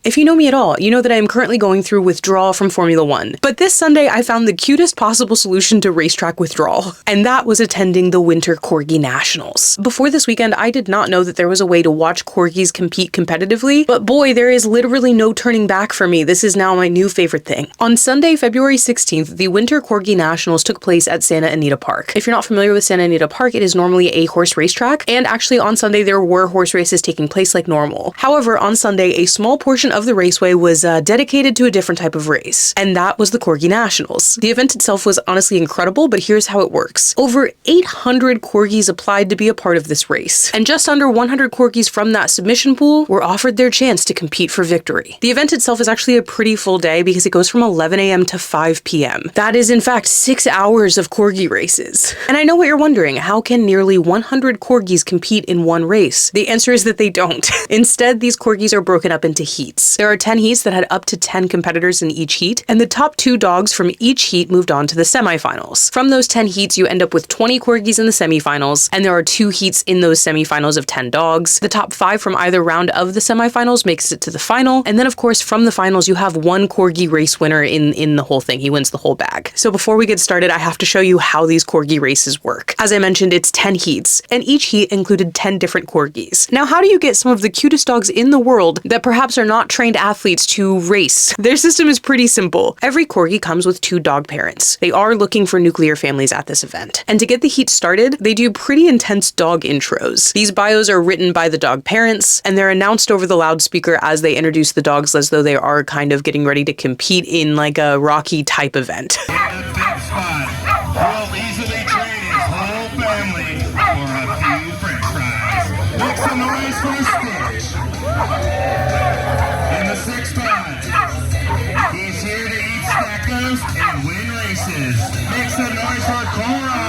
If you know me at all, you know that I am currently going through withdrawal from Formula One. But this Sunday, I found the cutest possible solution to racetrack withdrawal, and that was attending the Winter Corgi Nationals. Before this weekend, I did not know that there was a way to watch corgis compete competitively, but boy, there is literally no turning back for me. This is now my new favorite thing. On Sunday, February 16th, the Winter Corgi Nationals took place at Santa Anita Park. If you're not familiar with Santa Anita Park, it is normally a horse racetrack, and actually on Sunday there were horse races taking place like normal. However, on Sunday, a small portion of the raceway was dedicated to a different type of race, and that was the Corgi Nationals. The event itself was honestly incredible, but here's how it works. Over 800 corgis applied to be a part of this race, and just under 100 corgis from that submission pool were offered their chance to compete for victory. The event itself is actually a pretty full day because it goes from 11 a.m. to 5 p.m. That is in fact 6 hours of corgi races. And I know what you're wondering, how can nearly 100 corgis compete in one race? The answer is that they don't. Instead, these corgis are broken up into heats. There are 10 heats that had up to 10 competitors in each heat, and the top 2 dogs from each heat moved on to the semifinals. From those 10 heats, you end up with 20 corgis in the semifinals, and there are 2 heats in those semifinals of 10 dogs. The top 5 from either round of the semifinals makes it to the final, and then of course from the finals you have one corgi race winner in the whole thing. He wins the whole bag. So before we get started, I have to show you how these corgi races work. As I mentioned, it's 10 heats, and each heat included 10 different corgis. Now, how do you get some of the cutest dogs in the world that perhaps are not trained athletes to race? Their system is pretty simple. Every corgi comes with 2 dog parents. They are looking for nuclear families at this event. And to get the heat started, they do pretty intense dog intros. These bios are written by the dog parents, and they're announced over the loudspeaker as they introduce the dogs as though they are kind of getting ready to compete in like a Rocky type event. And win races. Make some noise for Cora.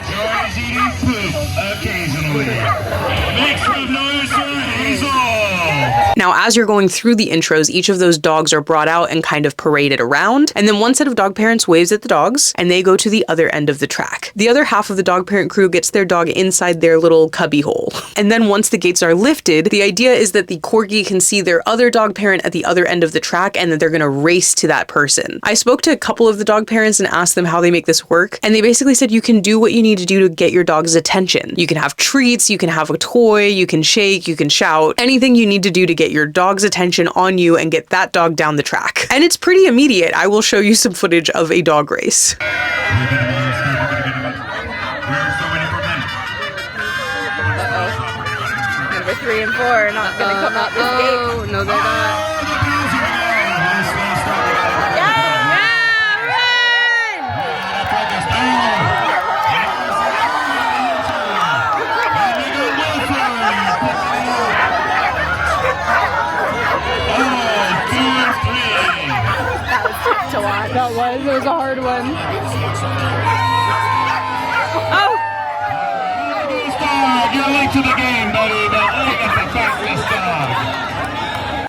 Enjoys eating poop occasionally. Make some noise for Hazel. Now, as you're going through the intros, each of those dogs are brought out and kind of paraded around, and then one set of dog parents waves at the dogs, and they go to the other end of the track. The other half of the dog parent crew gets their dog inside their little cubby hole. And then once the gates are lifted, the idea is that the corgi can see their other dog parent at the other end of the track, and that they're gonna race to that person. I spoke to a couple of the dog parents and asked them how they make this work, and they basically said you can do what you need to do to get your dog's attention. You can have treats, you can have a toy, you can shake, you can shout, anything you need to do to get your dog's attention on you and get that dog down the track. And it's pretty immediate. I will show you some footage of a dog race. Number 3 and 4 are not going to come out this gate. Oh, no, they're not. It was a hard one. Oh! You're late to the game, buddy, but look at the fastest dog.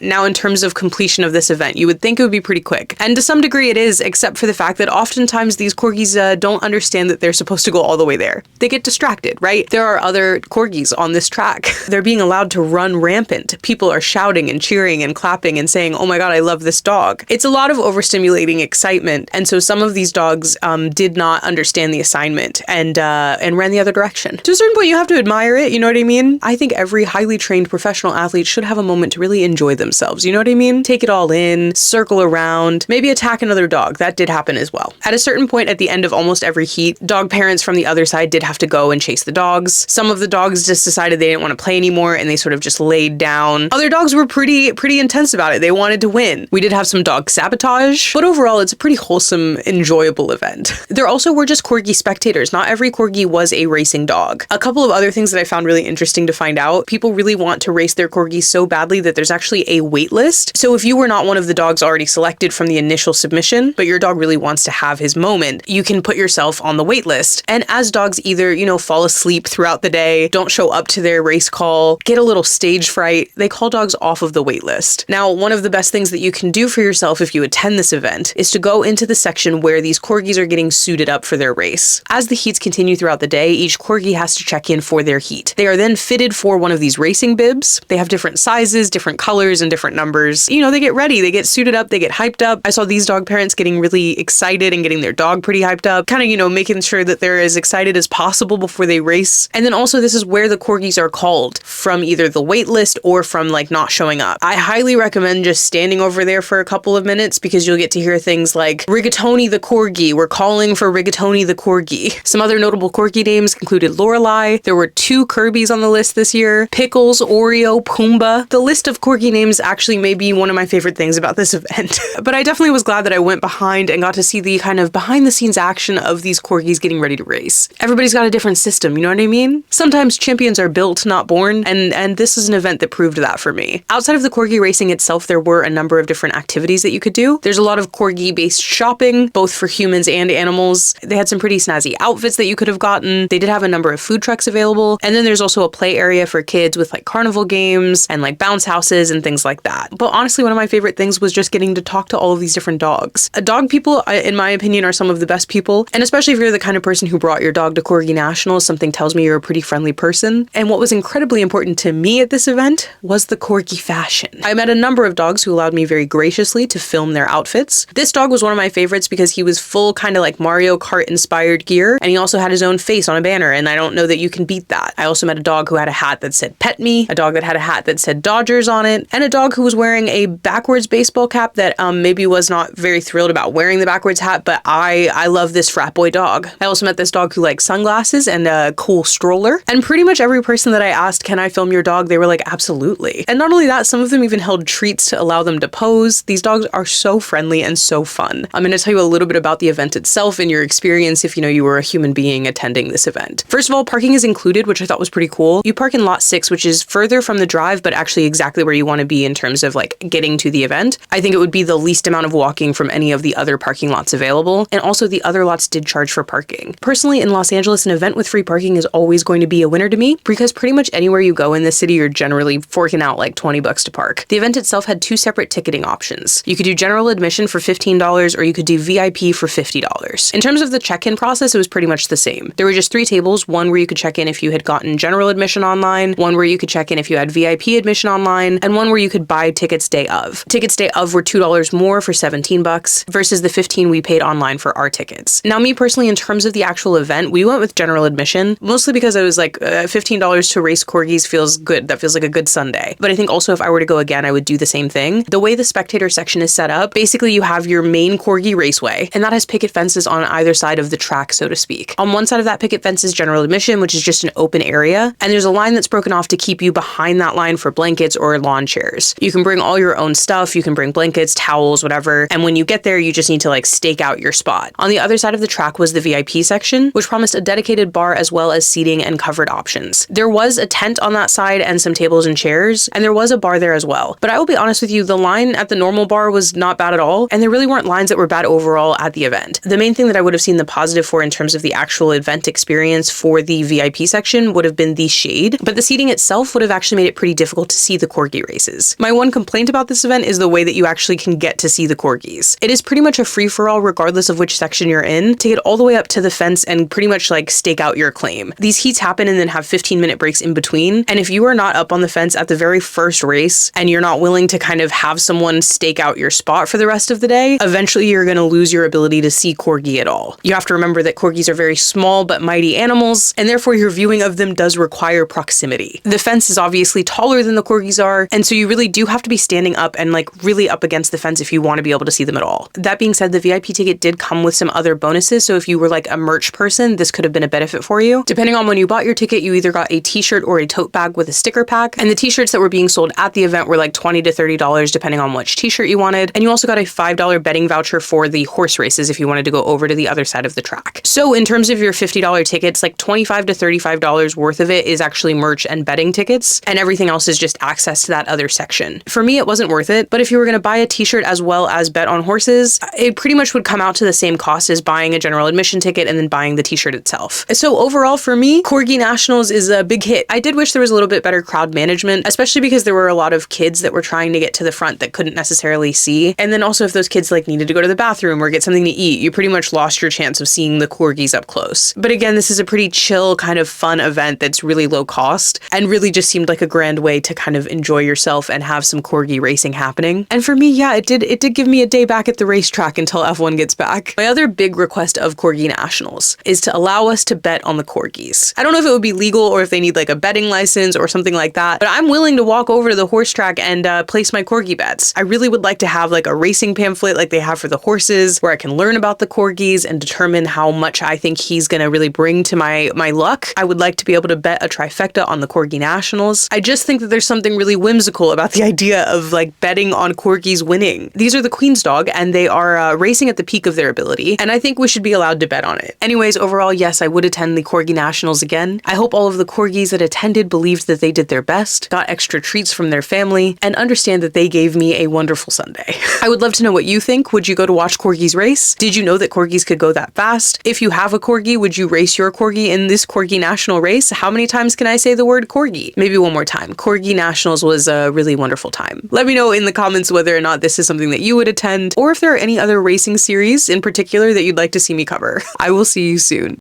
Now, in terms of completion of this event, you would think it would be pretty quick. And to some degree it is, except for the fact that oftentimes these corgis don't understand that they're supposed to go all the way there. They get distracted, right? There are other corgis on this track. They're being allowed to run rampant. People are shouting and cheering and clapping and saying, oh my God, I love this dog. It's a lot of overstimulating excitement. And so some of these dogs did not understand the assignment and ran the other direction. To a certain point, you have to admire it, you know what I mean? I think every highly trained professional athlete should have a moment to really enjoy themselves. You know what I mean? Take it all in, circle around, maybe attack another dog. That did happen as well. At a certain point at the end of almost every heat, dog parents from the other side did have to go and chase the dogs. Some of the dogs just decided they didn't want to play anymore and they sort of just laid down. Other dogs were pretty intense about it. They wanted to win. We did have some dog sabotage, but overall it's a pretty wholesome, enjoyable event. There also were just corgi spectators. Not every corgi was a racing dog. A couple of other things that I found really interesting to find out, people really want to race their corgis so badly that there's actually a a wait list. So if you were not one of the dogs already selected from the initial submission, but your dog really wants to have his moment, you can put yourself on the wait list. And as dogs either, fall asleep throughout the day, don't show up to their race call, get a little stage fright, they call dogs off of the wait list. Now, one of the best things that you can do for yourself if you attend this event is to go into the section where these corgis are getting suited up for their race. As the heats continue throughout the day, each corgi has to check in for their heat. They are then fitted for one of these racing bibs. They have different sizes, different colors, and different numbers. They get ready, they get suited up, they get hyped up. I saw these dog parents getting really excited and getting their dog pretty hyped up, kind of, making sure that they're as excited as possible before they race. And then also this is where the corgis are called from, either the wait list or from not showing up. I highly recommend just standing over there for a couple of minutes because you'll get to hear things like Rigatoni the Corgi, we're calling for Rigatoni the Corgi. Some other notable corgi names included Lorelei. There were 2 Kirbys on the list this year, Pickles, Oreo, Pumbaa. The list of corgi names actually may be one of my favorite things about this event. But I definitely was glad that I went behind and got to see the kind of behind the scenes action of these corgis getting ready to race. Everybody's got a different system, you know what I mean? Sometimes champions are built, not born, and this is an event that proved that for me. Outside of the corgi racing itself, there were a number of different activities that you could do. There's a lot of corgi-based shopping, both for humans and animals. They had some pretty snazzy outfits that you could have gotten. They did have a number of food trucks available. And then there's also a play area for kids with carnival games and bounce houses and things like that. But honestly, one of my favorite things was just getting to talk to all of these different dogs. Dog people, in my opinion, are some of the best people. And especially if you're the kind of person who brought your dog to Corgi Nationals, something tells me you're a pretty friendly person. And what was incredibly important to me at this event was the corgi fashion. I met a number of dogs who allowed me very graciously to film their outfits. This dog was one of my favorites because he was full kind of Mario Kart inspired gear, and he also had his own face on a banner, and I don't know that you can beat that. I also met a dog who had a hat that said Pet Me, a dog that had a hat that said Dodgers on it, and a dog who was wearing a backwards baseball cap that maybe was not very thrilled about wearing the backwards hat, but I love this frat boy dog. I also met this dog who likes sunglasses and a cool stroller, and pretty much every person that I asked, can I film your dog? They were like, absolutely. And not only that, some of them even held treats to allow them to pose. These dogs are so friendly and so fun. I'm going to tell you a little bit about the event itself and your experience if you were a human being attending this event. First of all, parking is included, which I thought was pretty cool. You park in lot 6, which is further from the drive, but actually exactly where you want to be in terms of getting to the event. I think it would be the least amount of walking from any of the other parking lots available. And also the other lots did charge for parking. Personally, in Los Angeles, an event with free parking is always going to be a winner to me because pretty much anywhere you go in the city, you're generally forking out $20 to park. The event itself had 2 separate ticketing options. You could do general admission for $15 or you could do VIP for $50. In terms of the check-in process, it was pretty much the same. There were just 3 tables, one where you could check in if you had gotten general admission online, one where you could check in if you had VIP admission online, and one where you could buy tickets day of. Tickets day of were $2 more for $17 versus the $15 we paid online for our tickets. Now, me personally, in terms of the actual event, we went with general admission, mostly because I was $15 to race corgis feels good. That feels like a good Sunday. But I think also if I were to go again, I would do the same thing. The way the spectator section is set up, basically you have your main corgi raceway, and that has picket fences on either side of the track, so to speak. On one side of that picket fence is general admission, which is just an open area, and there's a line that's broken off to keep you behind that line for blankets or lawn chairs. You can bring all your own stuff, you can bring blankets, towels, whatever, and when you get there, you just need to stake out your spot. On the other side of the track was the VIP section, which promised a dedicated bar as well as seating and covered options. There was a tent on that side and some tables and chairs, and there was a bar there as well. But I will be honest with you, the line at the normal bar was not bad at all, and there really weren't lines that were bad overall at the event. The main thing that I would have seen the positive for in terms of the actual event experience for the VIP section would have been the shade, but the seating itself would have actually made it pretty difficult to see the corgi races. My one complaint about this event is the way that you actually can get to see the corgis. It is pretty much a free-for-all regardless of which section you're in to get all the way up to the fence and pretty much stake out your claim. These heats happen and then have 15-minute breaks in between, and if you are not up on the fence at the very first race and you're not willing to kind of have someone stake out your spot for the rest of the day, eventually you're going to lose your ability to see corgi at all. You have to remember that corgis are very small but mighty animals, and therefore your viewing of them does require proximity. The fence is obviously taller than the corgis are, and so you really do have to be standing up and really up against the fence if you want to be able to see them at all. That being said, the VIP ticket did come with some other bonuses, so if you were a merch person, this could have been a benefit for you. Depending on when you bought your ticket, you either got a t-shirt or a tote bag with a sticker pack, and the t-shirts that were being sold at the event were $20 to $30 depending on which t-shirt you wanted, and you also got a $5 betting voucher for the horse races if you wanted to go over to the other side of the track. So in terms of your $50 tickets, $25 to $35 worth of it is actually merch and betting tickets, and everything else is just access to that other section. section. For me, it wasn't worth it, but if you were going to buy a t-shirt as well as bet on horses, it pretty much would come out to the same cost as buying a general admission ticket and then buying the t-shirt itself. So overall for me, Corgi Nationals is a big hit. I did wish there was a little bit better crowd management, especially because there were a lot of kids that were trying to get to the front that couldn't necessarily see. And then also if those kids like needed to go to the bathroom or get something to eat, you pretty much lost your chance of seeing the corgis up close. But again, this is a pretty chill kind of fun event that's really low cost and really just seemed like a grand way to kind of enjoy yourself and have some corgi racing happening. And for me, yeah, it did give me a day back at the racetrack until F1 gets back. My other big request of Corgi Nationals is to allow us to bet on the corgis. I don't know if it would be legal or if they need like a betting license or something like that, but I'm willing to walk over to the horse track and place my corgi bets. I really would like to have like a racing pamphlet like they have for the horses where I can learn about the corgis and determine how much I think he's gonna really bring to my luck. I would like to be able to bet a trifecta on the Corgi Nationals. I just think that there's something really whimsical about the idea of like betting on corgis winning. These are the Queen's dog and they are racing at the peak of their ability, and I think we should be allowed to bet on it. Anyways, overall, yes, I would attend the Corgi Nationals again. I hope all of the corgis that attended believed that they did their best, got extra treats from their family, and understand that they gave me a wonderful Sunday. I would love to know what you think. Would you go to watch corgis race? Did you know that corgis could go that fast? If you have a corgi, would you race your corgi in this Corgi National race? How many times can I say the word corgi? Maybe one more time. Corgi Nationals was a really wonderful time. Let me know in the comments whether or not this is something that you would attend, or if there are any other racing series in particular that you'd like to see me cover. I will see you soon.